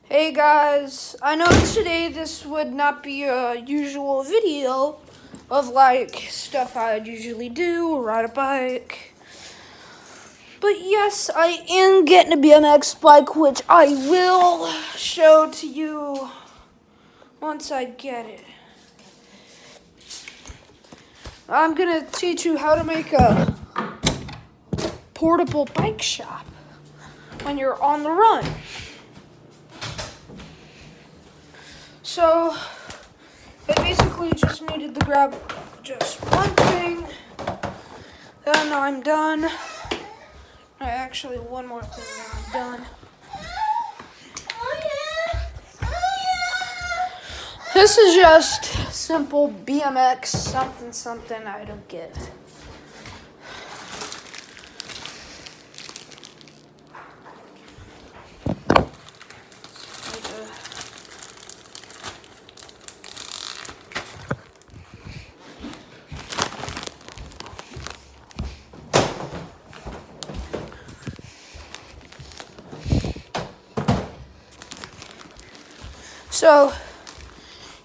Hey guys, I know today this would not be a usual video of like stuff I'd usually do, ride a bike. But yes, I am getting a BMX bike, which I will show to you once I get it. I'm gonna teach you how to make a portable bike shop when you're on the run. So, I basically just needed to grab just one thing, then I'm done. Actually, one more thing, then I'm done. This is just simple BMX something I don't get. So,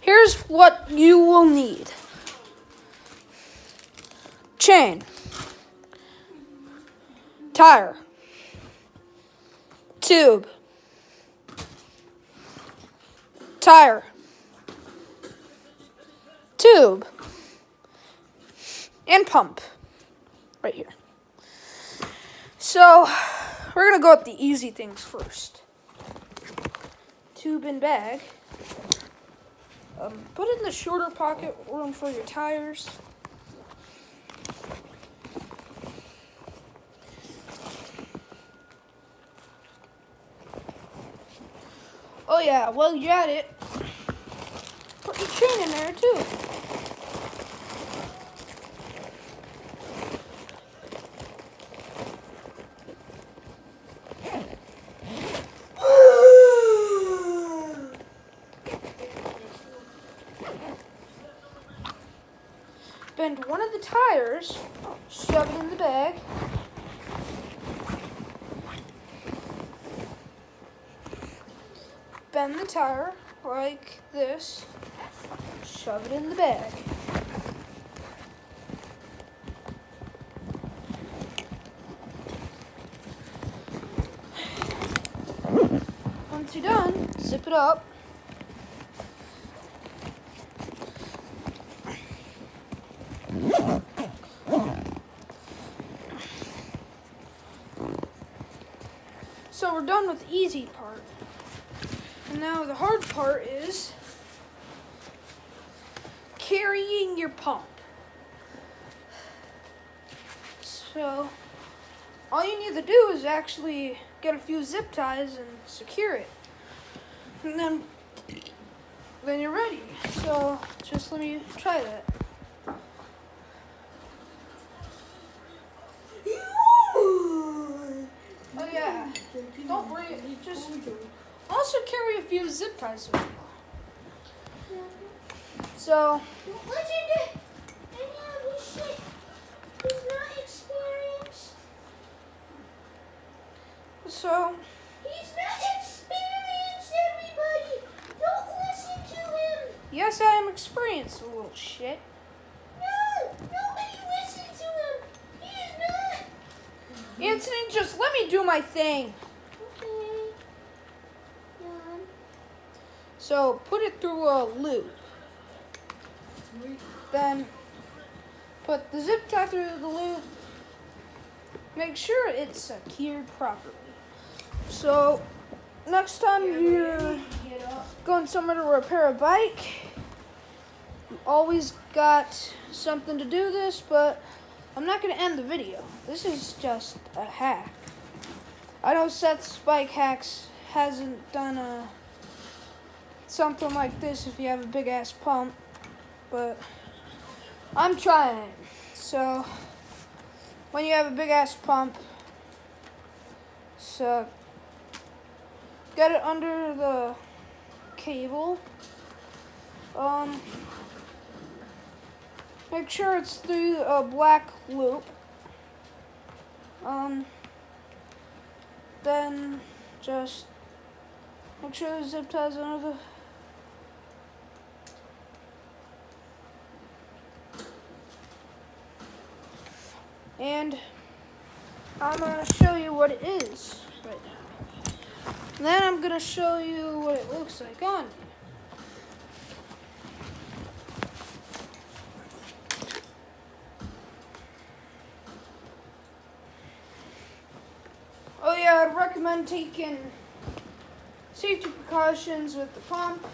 here's what you will need. Chain, tire, tube, tire, tube, and pump right here. So, we're going to go with the easy things first. Tube and bag. Put in the shorter pocket room for your tires. Oh yeah, while you're at it, put your chain in there too. Bend one of the tires, shove it in the bag. Bend the tire like this, shove it in the bag. Once you're done, zip it up. So we're done with the easy part. And now the hard part is carrying your pump. So all you need to do is actually get a few zip ties and secure it. And then you're ready. So just let me try that. Oh yeah, don't worry, just also carry a few zip ties with you. So, he's not experienced, everybody. Don't listen to him. Yes, I am experienced, a little shit. No, nobody listen to him. He is not. Anthony, just let me do my thing. Okay. Done. So, put it through a loop. Then, put the zip tie through the loop. Make sure it's secured properly. So, next time you're going somewhere to repair a bike, you always got something to do this, but I'm not going to end the video. This is just a hack. I know Seth's Bike Hacks hasn't done something like this if you have a big ass pump, but I'm trying it. So, when you have a big ass pump, so get it under the cable. Make sure it's through a black loop. Then just Make sure the zip ties under the. And I'm going to show you what it is right now. And then I'm going to show you what it looks like on you. Oh yeah, I'd recommend taking safety precautions with the pump.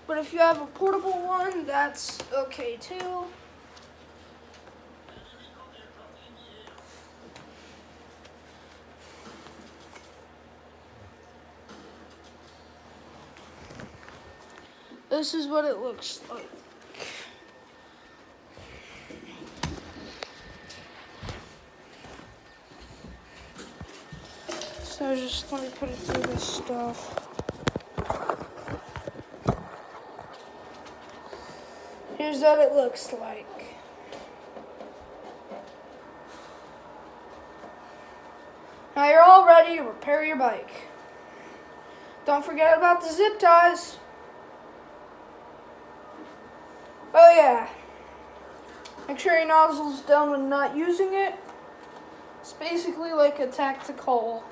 But if you have a portable one, that's okay too. This is what it looks like. So just let me put it through this stuff. Here's what it looks like. Now you're all ready to repair your bike. Don't forget about the zip ties. Oh yeah. Make sure your nozzle's down when not using it. It's basically like a tactical,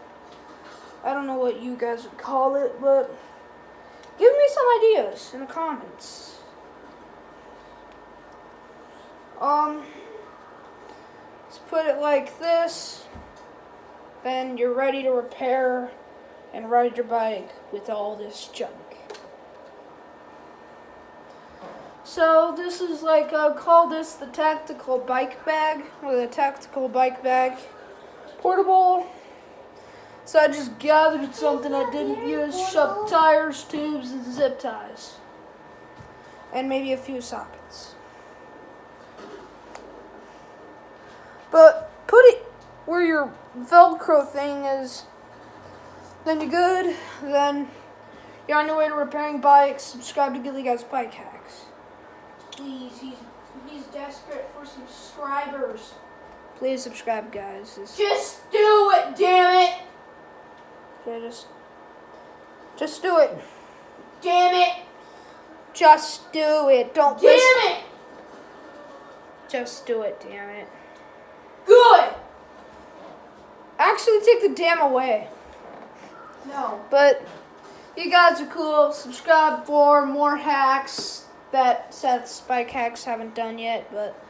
I don't know what you guys would call it, but give me some ideas in the comments. Let's put it like this. Then you're ready to repair and ride your bike with all this junk. So this is like, I'll call this the tactical bike bag, or the tactical bike bag. Portable. So I just gathered something I didn't use, shoved tires, tubes, and zip ties. And maybe a few sockets. But put it where your Velcro thing is. Then you're good. Then you're on your way to repairing bikes. Subscribe to Gilly Guys Bike Hacks. Please, he's desperate for subscribers. Please subscribe, guys. Just do it, damn it! Yeah, just do it. Damn it! Just do it. Don't Damn listen. it! Just do it, damn it. Good! Actually, take the damn away. No. But you guys are cool. Subscribe for more hacks that Seth's Bike Hacks haven't done yet, but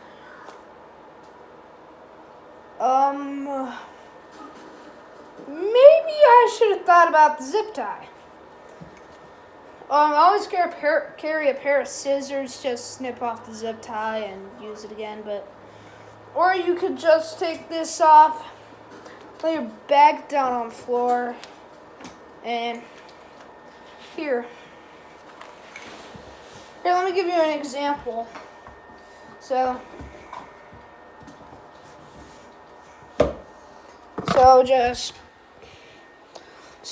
maybe I should have thought about the zip tie. I always carry a pair of scissors, just snip off the zip tie and use it again, but or you could just take this off, lay your bag down on the floor, and here, let me give you an example. So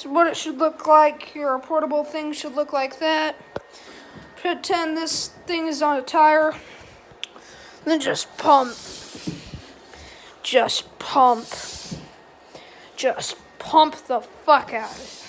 what it should look like. Your portable thing should look like that. Pretend this thing is on a tire. Then just pump. Just pump the fuck out of it.